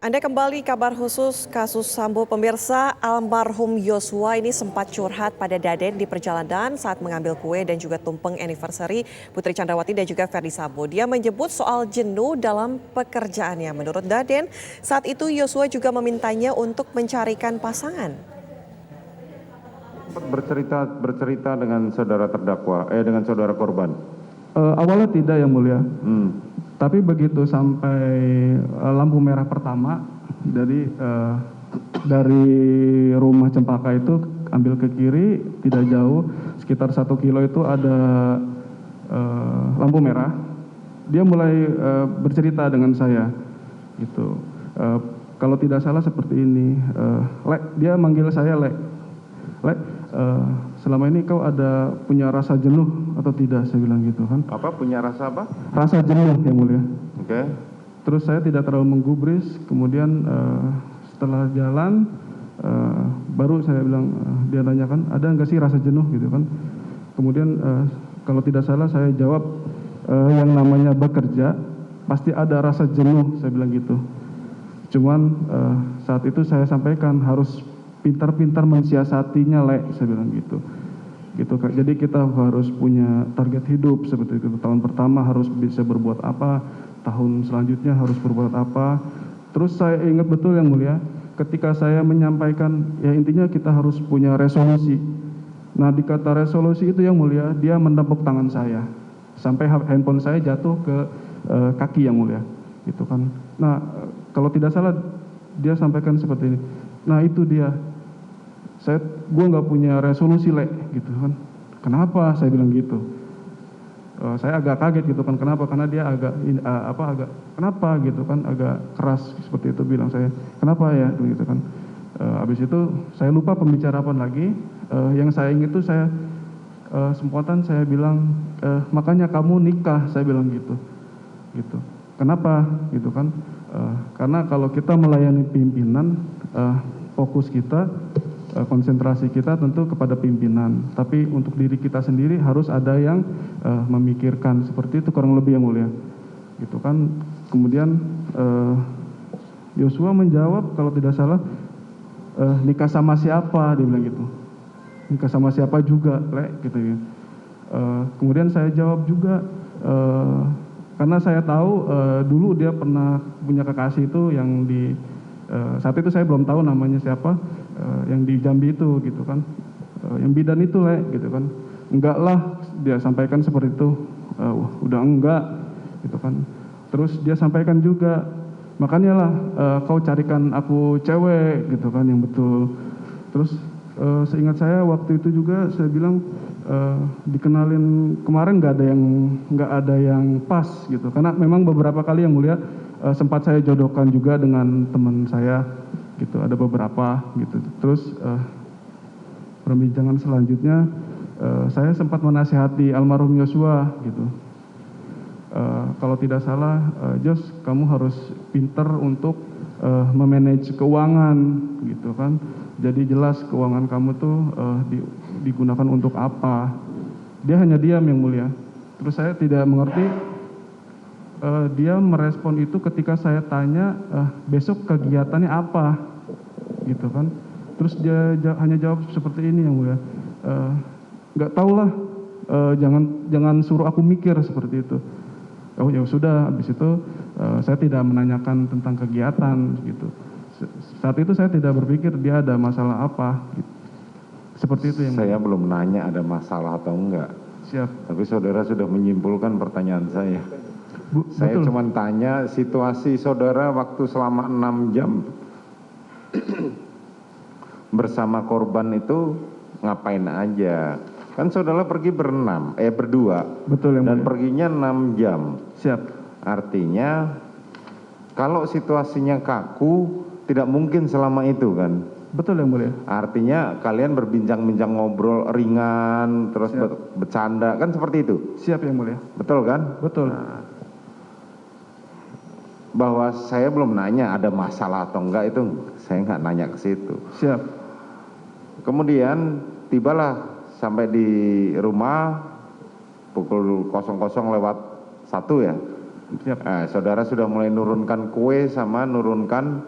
Anda kembali kabar khusus kasus Sambo. Pemirsa, almarhum Yosua ini sempat curhat pada Daden di perjalanan saat mengambil kue dan juga tumpeng anniversary Putri Chandrawati dan juga Ferdy Sambo. Dia menyebut soal jenuh dalam pekerjaannya. Menurut Daden, saat itu Yosua juga memintanya untuk mencarikan pasangan. Bercerita dengan saudara terdakwa, dengan saudara korban. Awalnya tidak, Yang Mulia. Tapi begitu sampai lampu merah pertama, dari rumah Cempaka itu ambil ke kiri, tidak jauh, sekitar 1 kilo itu ada lampu merah. Dia mulai bercerita dengan saya, gitu. Kalau tidak salah seperti ini, Lek, dia manggil saya Lek. Lek, selama ini kau ada punya rasa jenuh atau tidak, saya bilang gitu kan. Apa, punya rasa apa? Rasa jenuh, Yang Mulia. Oke. Terus saya tidak terlalu menggubris, kemudian setelah jalan baru saya bilang, dia tanyakan ada nggak sih rasa jenuh gitu kan. Kemudian kalau tidak salah saya jawab, yang namanya bekerja pasti ada rasa jenuh, saya bilang gitu. Cuman saat itu saya sampaikan harus pintar-pintar mensiasatinya, Lek, saya bilang gitu. Jadi kita harus punya target hidup seperti itu. Tahun pertama harus bisa berbuat apa, tahun selanjutnya harus berbuat apa. Terus saya ingat betul, Yang Mulia, ketika saya menyampaikan, ya intinya kita harus punya resolusi. Nah, di kata resolusi itu, Yang Mulia, dia menepuk tangan saya sampai handphone saya jatuh ke kaki, Yang Mulia, gitu kan. Nah, kalau tidak salah dia sampaikan seperti ini. Nah, itu dia. Gue nggak punya resolusi, Lek, gitu kan. Kenapa? Saya bilang gitu. Saya agak kaget gitu kan. Kenapa? Karena dia agak kenapa gitu kan, agak keras seperti itu bilang saya. Kenapa ya, gitu kan. Habis itu saya lupa pembicaraan lagi. Yang saya ingat itu saya sempatan saya bilang, makanya kamu nikah, saya bilang gitu. Kenapa? Gitu kan. Karena kalau kita melayani pimpinan, fokus kita, konsentrasi kita tentu kepada pimpinan, tapi untuk diri kita sendiri harus ada yang memikirkan, seperti itu kurang lebih, Yang Mulia, gitu kan. Kemudian Yosua menjawab kalau tidak salah, nikah sama siapa, dia bilang gitu. Nikah sama siapa juga, Lek, gitu ya. Kemudian saya jawab juga, karena saya tahu dulu dia pernah punya kekasih itu yang di saat itu saya belum tahu namanya siapa, yang di Jambi itu, gitu kan. Yang bidan itu, Lek, gitu kan. Enggak lah, dia sampaikan seperti itu. Udah enggak, gitu kan. Terus dia sampaikan juga, makanya lah kau carikan aku cewek, gitu kan, yang betul. Terus seingat saya waktu itu juga saya bilang, dikenalin kemarin nggak ada yang pas, gitu. Karena memang beberapa kali, Yang Mulia, sempat saya jodohkan juga dengan teman saya, gitu, ada beberapa, gitu. Terus perbincangan selanjutnya saya sempat menasihati almarhum Yosua, gitu. Kalau tidak salah, Jos, kamu harus pinter untuk memanage keuangan, gitu kan. Jadi jelas keuangan kamu tuh digunakan untuk apa. Dia hanya diam, Yang Mulia. Terus saya tidak mengerti. Dia merespon itu ketika saya tanya, besok kegiatannya apa, gitu kan. Terus dia hanya jawab seperti ini, Yang Mulia, nggak tahu lah, jangan suruh aku mikir, seperti itu. Oh ya sudah, habis itu saya tidak menanyakan tentang kegiatan, gitu. Saat itu saya tidak berpikir dia ada masalah apa, gitu. Seperti itu, Yang Mulia. Saya belum nanya ada masalah atau enggak. Siap. Tapi saudara sudah menyimpulkan pertanyaan saya. Saya cuma tanya situasi saudara waktu selama 6 jam bersama korban itu ngapain aja. Kan saudara pergi berdua. Betul, Yang Dan Mulia. perginya 6 jam. Siap. Artinya kalau situasinya kaku tidak mungkin selama itu kan. Betul, Yang Mulia. Artinya kalian berbincang-bincang, ngobrol ringan, terus bercanda, kan seperti itu? Siap, Yang Mulia. Betul kan? Betul. Nah, bahwa saya belum nanya ada masalah atau enggak, itu saya nggak nanya ke situ. Siap. Kemudian tibalah sampai di rumah pukul 00:01 ya. Siap. Saudara sudah mulai nurunkan kue sama nurunkan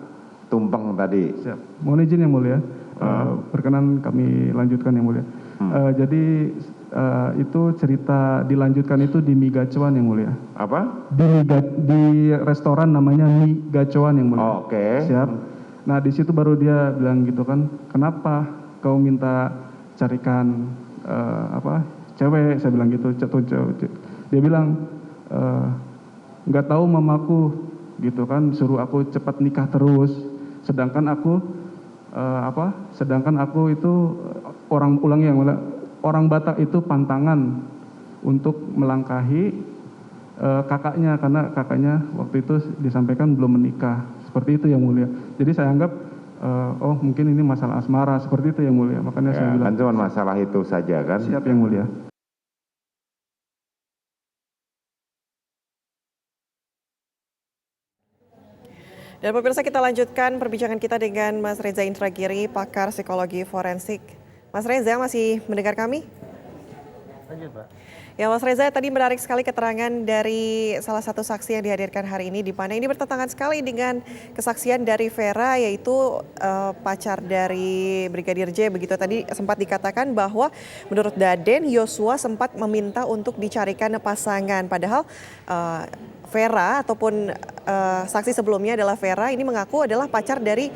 Tumpeng tadi. Siap. Mohon izin yang mulia. Berkenan kami lanjutkan yang mulia. Jadi itu cerita dilanjutkan itu di Mi Gacuan yang mulia. Apa? Di restoran namanya Mi Gacuan yang mulia. Oke. Siap. Nah di situ baru dia bilang gitu kan, kenapa kau minta carikan cewek? Saya bilang gitu. Dia bilang nggak tahu mamaku gitu kan, suruh aku cepat nikah terus. Sedangkan aku itu orang Batak itu pantangan untuk melangkahi kakaknya, karena kakaknya waktu itu disampaikan belum menikah. Seperti itu yang mulia. Jadi saya anggap mungkin ini masalah asmara, seperti itu yang mulia. Makanya saya bilang kan cuma masalah itu saja kan. siap yang mulia. Dan pemirsa, kita lanjutkan perbincangan kita dengan Mas Reza Indragiri, pakar psikologi forensik. Mas Reza, masih mendengar kami? Lanjut, Pak. Ya, Mas Reza, tadi menarik sekali keterangan dari salah satu saksi yang dihadirkan hari ini, di mana ini bertentangan sekali dengan kesaksian dari Vera, yaitu pacar dari Brigadir J. Begitu tadi sempat dikatakan bahwa menurut Daden, Yosua sempat meminta untuk dicarikan pasangan. Padahal Vera ataupun saksi sebelumnya adalah Vera, ini mengaku adalah pacar dari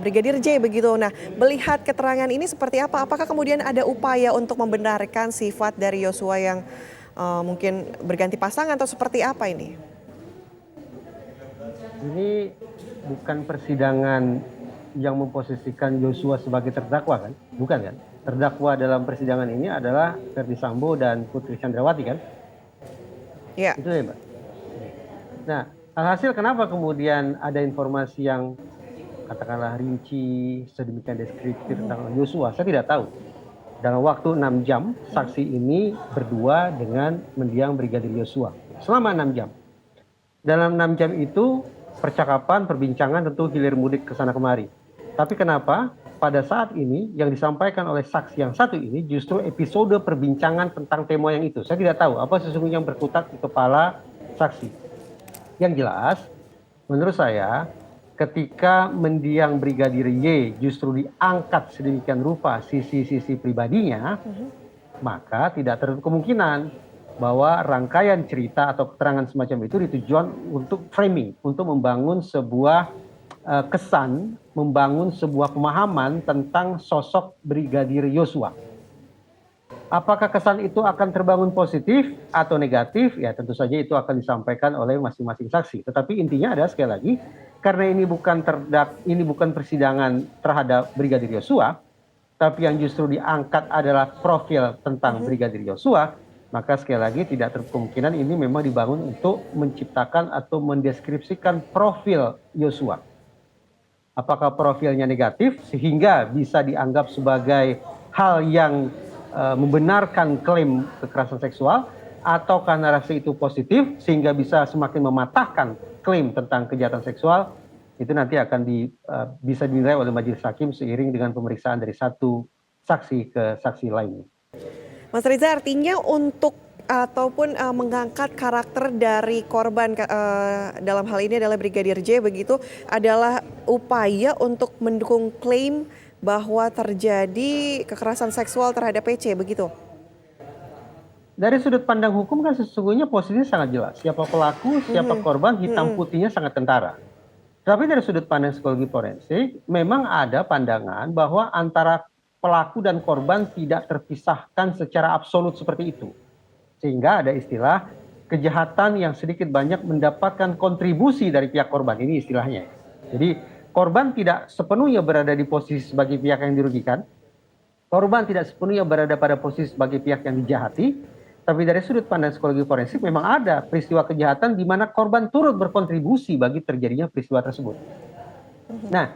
Brigadir J begitu. Nah, melihat keterangan ini seperti apa? Apakah kemudian ada upaya untuk membenarkan sifat dari Yosua yang mungkin berganti pasangan atau seperti apa ini? Ini bukan persidangan yang memposisikan Yosua sebagai terdakwa kan? Bukan kan? Terdakwa dalam persidangan ini adalah Ferdi Sambo dan Putri Chandrawati kan? Ya. Itu ya, Mbak. Nah, alhasil kenapa kemudian ada informasi yang katakanlah rinci, sedemikian deskriptif tentang Yosua, saya tidak tahu. Dalam waktu 6 jam, saksi ini berdua dengan mendiang Brigadir Yosua. Selama 6 jam. Dalam 6 jam itu, percakapan, perbincangan tentu hilir mudik ke sana kemari. Tapi kenapa pada saat ini yang disampaikan oleh saksi yang satu ini justru episode perbincangan tentang tema yang itu. Saya tidak tahu apa sesungguhnya yang berkutat di kepala saksi. Yang jelas, menurut saya, ketika mendiang Brigadir Y justru diangkat sedemikian rupa sisi-sisi pribadinya, maka tidak tertutup kemungkinan bahwa rangkaian cerita atau keterangan semacam itu ditujuan untuk framing, untuk membangun sebuah kesan, membangun sebuah pemahaman tentang sosok Brigadir Yosua. Apakah kesan itu akan terbangun positif atau negatif? Ya tentu saja itu akan disampaikan oleh masing-masing saksi. Tetapi intinya adalah sekali lagi, karena ini bukan persidangan terhadap Brigadir Yosua, tapi yang justru diangkat adalah profil tentang Brigadir Yosua, maka sekali lagi tidak tertutup kemungkinan ini memang dibangun untuk menciptakan atau mendeskripsikan profil Yosua. Apakah profilnya negatif sehingga bisa dianggap sebagai hal yang membenarkan klaim kekerasan seksual, ataukah narasi itu positif sehingga bisa semakin mematahkan klaim tentang kejahatan seksual, itu nanti akan bisa dinilai oleh majelis hakim seiring dengan pemeriksaan dari satu saksi ke saksi lainnya. Mas Reza, artinya untuk ataupun mengangkat karakter dari korban dalam hal ini adalah Brigadir J begitu adalah upaya untuk mendukung klaim bahwa terjadi kekerasan seksual terhadap PC begitu? Dari sudut pandang hukum kan sesungguhnya posisinya sangat jelas. Siapa pelaku, siapa korban, hitam putihnya sangat kentara. Tapi dari sudut pandang psikologi forensik, memang ada pandangan bahwa antara pelaku dan korban tidak terpisahkan secara absolut seperti itu. Sehingga ada istilah kejahatan yang sedikit banyak mendapatkan kontribusi dari pihak korban, ini istilahnya. Jadi korban tidak sepenuhnya berada di posisi sebagai pihak yang dirugikan. Korban tidak sepenuhnya berada pada posisi sebagai pihak yang dijahati. Tapi dari sudut pandang psikologi forensik memang ada peristiwa kejahatan di mana korban turut berkontribusi bagi terjadinya peristiwa tersebut. Nah,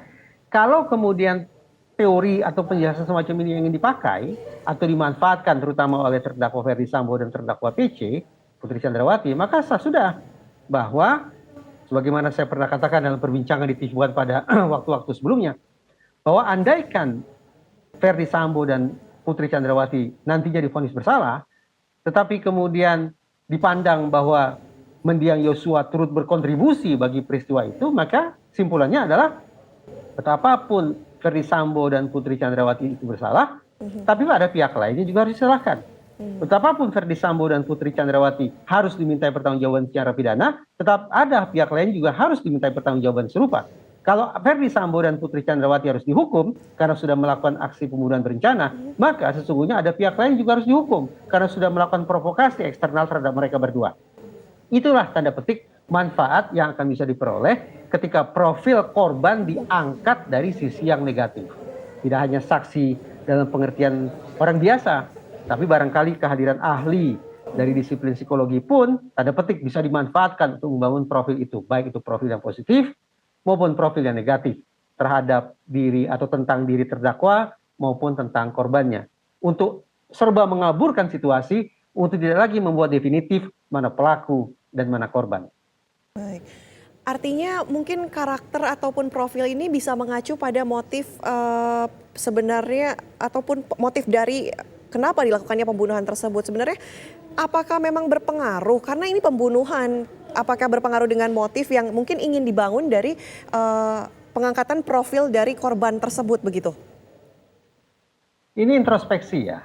kalau kemudian teori atau penjelasan semacam ini yang ingin dipakai atau dimanfaatkan terutama oleh terdakwa Ferdi Sambo dan terdakwa PC, Putri Chandrawati, maka sudah bahwa sebagaimana saya pernah katakan dalam perbincangan di TV One pada waktu-waktu sebelumnya, bahwa andaikan Ferdi Sambo dan Putri Chandrawati nantinya divonis bersalah, tetapi kemudian dipandang bahwa mendiang Yosua turut berkontribusi bagi peristiwa itu, maka simpulannya adalah betapapun Ferdi Sambo dan Putri Chandrawati itu bersalah, tapi ada pihak lainnya juga harus disalahkan. Betapapun Ferdi Sambo dan Putri Chandrawati harus dimintai pertanggungjawaban secara pidana, tetap ada pihak lain juga harus dimintai pertanggungjawaban serupa. Kalau Ferdi Sambo dan Putri Chandrawati harus dihukum karena sudah melakukan aksi pembunuhan berencana, maka sesungguhnya ada pihak lain juga harus dihukum karena sudah melakukan provokasi eksternal terhadap mereka berdua. Itulah tanda petik manfaat yang akan bisa diperoleh ketika profil korban diangkat dari sisi yang negatif. Tidak hanya saksi dalam pengertian orang biasa, tapi barangkali kehadiran ahli dari disiplin psikologi pun tanda petik bisa dimanfaatkan untuk membangun profil itu, baik itu profil yang positif maupun profil yang negatif terhadap diri atau tentang diri terdakwa maupun tentang korbannya. Untuk serba mengaburkan situasi, untuk tidak lagi membuat definitif mana pelaku dan mana korban. Baik. Artinya mungkin karakter ataupun profil ini bisa mengacu pada motif sebenarnya ataupun motif dari kenapa dilakukannya pembunuhan tersebut. Sebenarnya apakah memang berpengaruh? Karena ini pembunuhan, apakah berpengaruh dengan motif yang mungkin ingin dibangun dari pengangkatan profil dari korban tersebut begitu? Ini introspeksi ya,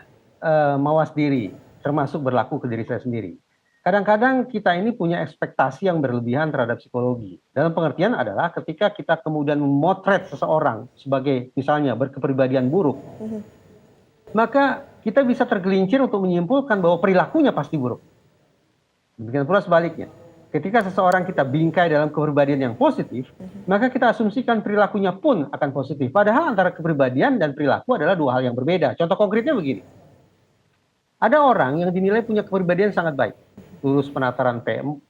mawas diri, termasuk berlaku ke diri saya sendiri. Kadang-kadang kita ini punya ekspektasi yang berlebihan terhadap psikologi. Dalam pengertian adalah ketika kita kemudian memotret seseorang sebagai misalnya berkepribadian buruk, maka kita bisa tergelincir untuk menyimpulkan bahwa perilakunya pasti buruk. Demikian pula sebaliknya. Ketika seseorang kita bingkai dalam kepribadian yang positif, maka kita asumsikan perilakunya pun akan positif. Padahal antara kepribadian dan perilaku adalah dua hal yang berbeda. Contoh konkretnya begini. Ada orang yang dinilai punya kepribadian sangat baik. Lulus penataran P4,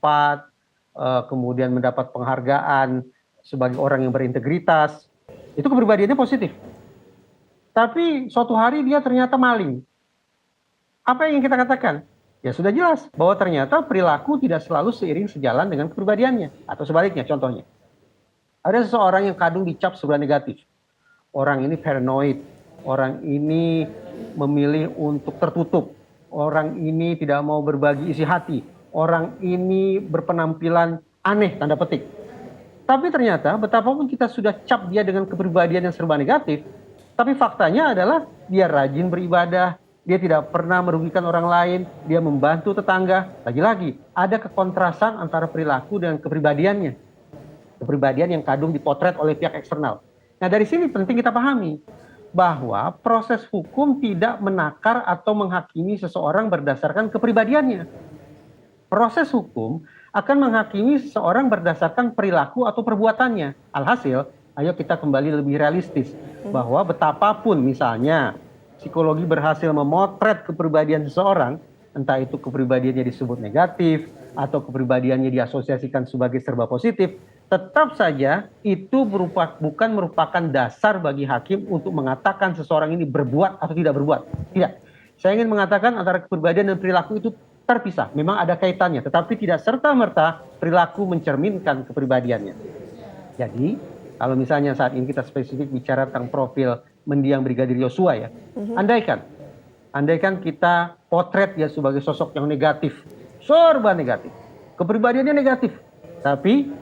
kemudian mendapat penghargaan sebagai orang yang berintegritas. Itu kepribadiannya positif. Tapi suatu hari dia ternyata maling. Apa yang ingin kita katakan? Ya sudah jelas bahwa ternyata perilaku tidak selalu seiring sejalan dengan kepribadiannya. Atau sebaliknya contohnya. Ada seseorang yang kadung dicap sebelah negatif. Orang ini paranoid. Orang ini memilih untuk tertutup. Orang ini tidak mau berbagi isi hati. Orang ini berpenampilan aneh, tanda petik. Tapi ternyata betapapun kita sudah cap dia dengan kepribadian yang serba negatif, tapi faktanya adalah dia rajin beribadah, dia tidak pernah merugikan orang lain, dia membantu tetangga. Lagi-lagi, ada kekontrasan antara perilaku dengan kepribadiannya. Kepribadian yang kadung dipotret oleh pihak eksternal. Nah dari sini penting kita pahami bahwa proses hukum tidak menakar atau menghakimi seseorang berdasarkan kepribadiannya. Proses hukum akan menghakimi seseorang berdasarkan perilaku atau perbuatannya. Alhasil, ayo kita kembali lebih realistis bahwa betapapun misalnya psikologi berhasil memotret kepribadian seseorang, entah itu kepribadiannya disebut negatif atau kepribadiannya diasosiasikan sebagai serba positif, tetap saja itu bukan merupakan dasar bagi hakim untuk mengatakan seseorang ini berbuat atau tidak berbuat. Tidak. Saya ingin mengatakan antara kepribadian dan perilaku itu terpisah. Memang ada kaitannya, tetapi tidak serta-merta perilaku mencerminkan kepribadiannya. Jadi, kalau misalnya saat ini kita spesifik bicara tentang profil mendiang Brigadir Yosua ya, andaikan kita potret dia sebagai sosok yang negatif, serba negatif, kepribadiannya negatif, tapi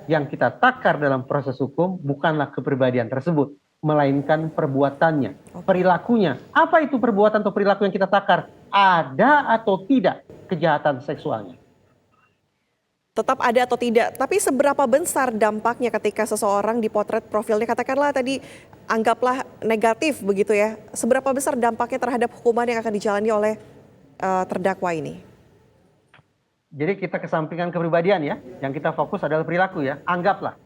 yang kita takar dalam proses hukum bukanlah kepribadian tersebut, melainkan perbuatannya, perilakunya. Apa itu perbuatan atau perilaku yang kita takar? Ada atau tidak kejahatan seksualnya? Tetap ada atau tidak, tapi seberapa besar dampaknya ketika seseorang dipotret profilnya, katakanlah tadi anggaplah negatif begitu ya, seberapa besar dampaknya terhadap hukuman yang akan dijalani oleh terdakwa ini? Jadi kita kesampingkan kepribadian ya, yang kita fokus adalah perilaku ya. Anggaplah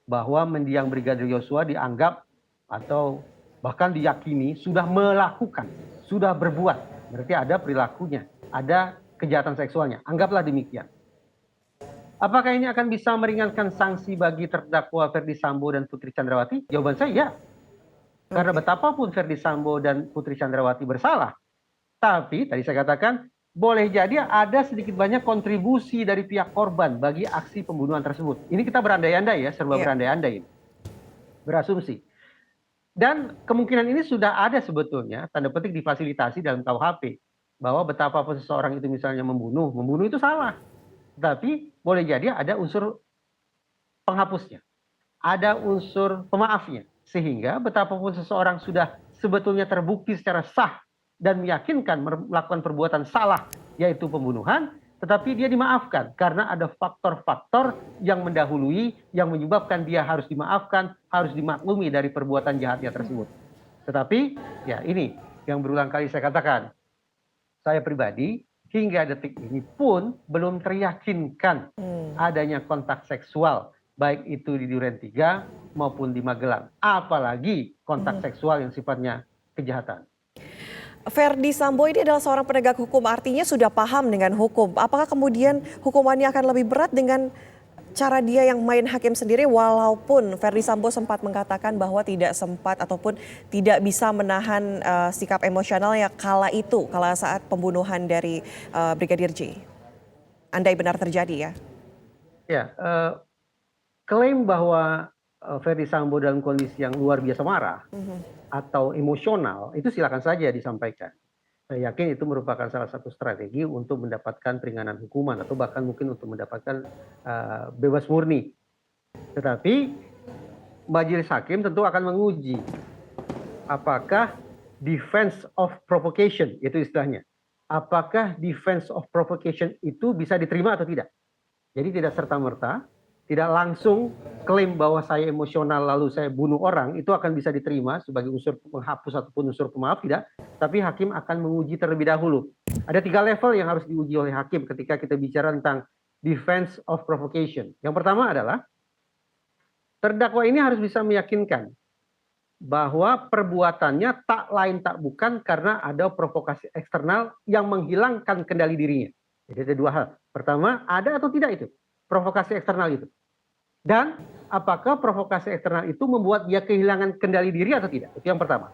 bahwa mendiang Brigadir Yosua dianggap atau bahkan diyakini sudah melakukan, sudah berbuat. Berarti ada perilakunya, ada kejahatan seksualnya. Anggaplah demikian. Apakah ini akan bisa meringankan sanksi bagi terdakwa Ferdi Sambo dan Putri Chandrawati? Jawaban saya ya. Karena betapapun Ferdi Sambo dan Putri Chandrawati bersalah, tapi tadi saya katakan boleh jadi ada sedikit banyak kontribusi dari pihak korban bagi aksi pembunuhan tersebut. Ini kita berandai-andai ya, serba berandai-andai, berasumsi. Dan kemungkinan ini sudah ada sebetulnya, tanda petik difasilitasi dalam KUHP. Bahwa betapapun seseorang itu misalnya membunuh itu salah. Tapi boleh jadi ada unsur penghapusnya. ada unsur pemaafnya. Sehingga betapapun seseorang sudah sebetulnya terbukti secara sah dan meyakinkan melakukan perbuatan salah, yaitu pembunuhan, tetapi dia dimaafkan karena ada faktor-faktor yang mendahului yang menyebabkan dia harus dimaafkan, harus dimaklumi dari perbuatan jahatnya tersebut. Tetapi ya ini yang berulang kali saya katakan, saya pribadi hingga detik ini pun belum teryakinkan adanya kontak seksual, baik itu di Duren 3 maupun di Magelang, apalagi kontak seksual yang sifatnya kejahatan. Verdi Sambo ini adalah seorang penegak hukum, artinya sudah paham dengan hukum. Apakah kemudian hukumannya akan lebih berat dengan cara dia yang main hakim sendiri, walaupun Verdi Sambo sempat mengatakan bahwa tidak sempat ataupun tidak bisa menahan sikap emosionalnya kala saat pembunuhan dari Brigadir J. Andai benar terjadi ya. Ya, klaim bahwa Verdi Sambo dalam kondisi yang luar biasa marah atau emosional, itu silakan saja disampaikan. Saya yakin itu merupakan salah satu strategi untuk mendapatkan peringanan hukuman atau bahkan mungkin untuk mendapatkan bebas murni. Tetapi majelis hakim tentu akan menguji apakah defense of provocation, itu istilahnya. Apakah defense of provocation itu bisa diterima atau tidak. Jadi tidak serta-merta, tidak langsung klaim bahwa saya emosional lalu saya bunuh orang, itu akan bisa diterima sebagai unsur penghapus ataupun unsur pemaaf, tidak. Tapi hakim akan menguji terlebih dahulu. Ada 3 level yang harus diuji oleh hakim ketika kita bicara tentang defense of provocation. Yang pertama adalah, terdakwa ini harus bisa meyakinkan bahwa perbuatannya tak lain tak bukan karena ada provokasi eksternal yang menghilangkan kendali dirinya. Jadi ada 2 hal. Pertama, ada atau tidak itu provokasi eksternal itu. Dan apakah provokasi eksternal itu membuat dia kehilangan kendali diri atau tidak? Itu yang pertama.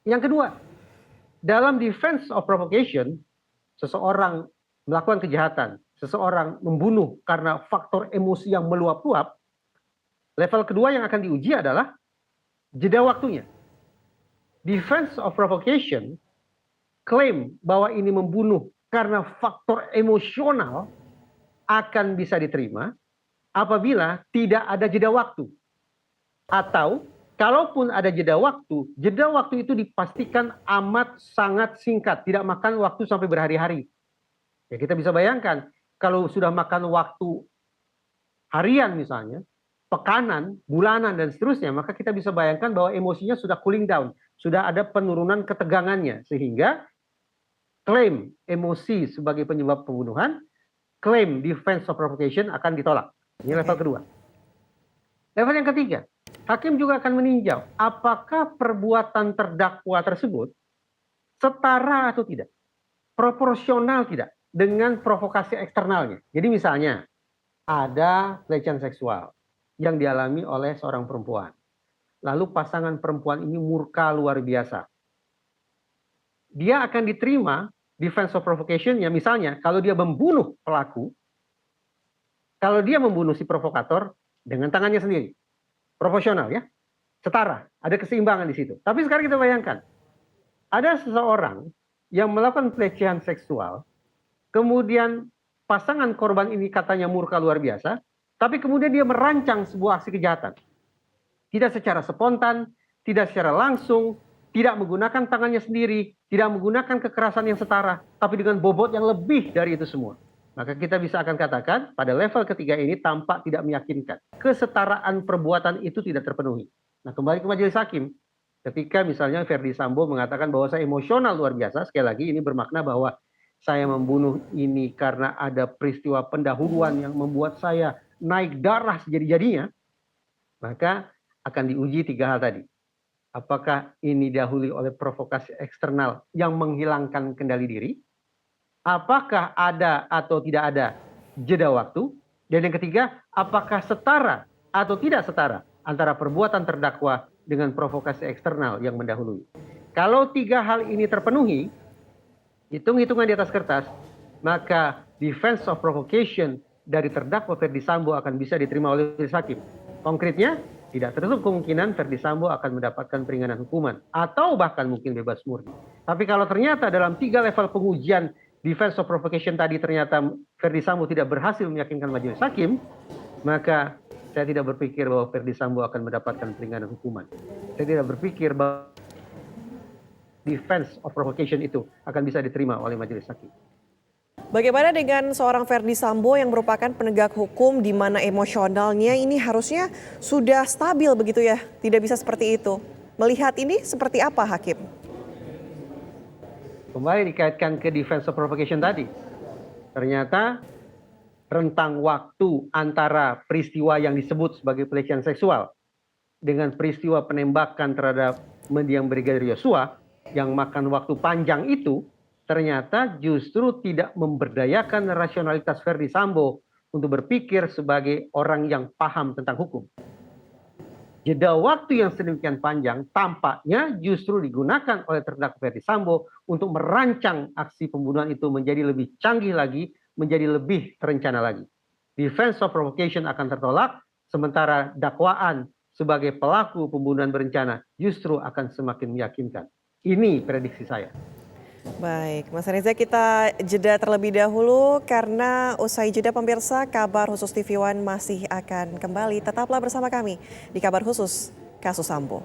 Yang kedua, dalam defense of provocation, seseorang melakukan kejahatan, seseorang membunuh karena faktor emosi yang meluap-luap, level kedua yang akan diuji adalah jeda waktunya. Defense of provocation klaim bahwa ini membunuh karena faktor emosional akan bisa diterima apabila tidak ada jeda waktu. Atau kalaupun ada jeda waktu itu dipastikan amat sangat singkat, tidak makan waktu sampai berhari-hari. Ya, kita bisa bayangkan kalau sudah makan waktu harian misalnya, pekanan, bulanan dan seterusnya, maka kita bisa bayangkan bahwa emosinya sudah cooling down, sudah ada penurunan ketegangannya, sehingga klaim emosi sebagai penyebab pembunuhan, klaim defense of provocation akan ditolak. Ini level kedua. Level yang ketiga, hakim juga akan meninjau apakah perbuatan terdakwa tersebut setara atau tidak, proporsional tidak dengan provokasi eksternalnya. Jadi misalnya ada pelecehan seksual yang dialami oleh seorang perempuan. Lalu pasangan perempuan ini murka luar biasa. Dia akan diterima defense of provocation ya, misalnya kalau dia membunuh pelaku, kalau dia membunuh si provokator dengan tangannya sendiri, proporsional ya, setara, ada keseimbangan di situ. Tapi sekarang kita bayangkan, ada seseorang yang melakukan pelecehan seksual, kemudian pasangan korban ini katanya murka luar biasa, tapi kemudian dia merancang sebuah aksi kejahatan. Tidak secara spontan, tidak secara langsung, tidak menggunakan tangannya sendiri, tidak menggunakan kekerasan yang setara, tapi dengan bobot yang lebih dari itu semua. Maka kita bisa akan katakan pada level ketiga ini tampak tidak meyakinkan. Kesetaraan perbuatan itu tidak terpenuhi. Nah, kembali ke majelis hakim. Ketika misalnya Verdi Sambo mengatakan bahwa saya emosional luar biasa, sekali lagi ini bermakna bahwa saya membunuh ini karena ada peristiwa pendahuluan yang membuat saya naik darah sejadi-jadinya, maka akan diuji 3 hal tadi. Apakah ini didahului oleh provokasi eksternal yang menghilangkan kendali diri? Apakah ada atau tidak ada jeda waktu? Dan yang ketiga, apakah setara atau tidak setara antara perbuatan terdakwa dengan provokasi eksternal yang mendahului? Kalau 3 hal ini terpenuhi, hitung-hitungan di atas kertas, maka defense of provocation dari terdakwa Verdi Sambo akan bisa diterima oleh majelis hakim. Konkretnya, tidak tertutup kemungkinan Verdi Sambo akan mendapatkan peringanan hukuman atau bahkan mungkin bebas murni. Tapi kalau ternyata dalam 3 level pengujian defense of provocation tadi ternyata Verdi Sambo tidak berhasil meyakinkan majelis hakim, maka Saya tidak berpikir bahwa Ferdi Sambo akan mendapatkan peringanan hukuman. Saya tidak berpikir bahwa defense of provocation itu akan bisa diterima oleh majelis hakim. Bagaimana dengan seorang Ferdi Sambo yang merupakan penegak hukum di mana emosionalnya ini harusnya sudah stabil begitu ya, tidak bisa seperti itu. Melihat ini seperti apa Hakim? Kembali dikaitkan ke defense of provocation tadi. Ternyata rentang waktu antara peristiwa yang disebut sebagai pelecehan seksual dengan peristiwa penembakan terhadap mendiang Brigadir Yosua yang makan waktu panjang itu ternyata justru tidak memberdayakan rasionalitas Ferdi Sambo untuk berpikir sebagai orang yang paham tentang hukum. Jeda waktu yang sedemikian panjang tampaknya justru digunakan oleh terdakwa Ferdi Sambo untuk merancang aksi pembunuhan itu menjadi lebih canggih lagi, menjadi lebih terencana lagi. Defense of provocation akan tertolak, sementara dakwaan sebagai pelaku pembunuhan berencana justru akan semakin meyakinkan. Ini prediksi saya. Baik, Mas Reza, kita jeda terlebih dahulu karena usai jeda pemirsa Kabar Khusus TV One masih akan kembali. Tetaplah bersama kami di Kabar Khusus Kasus Sambo.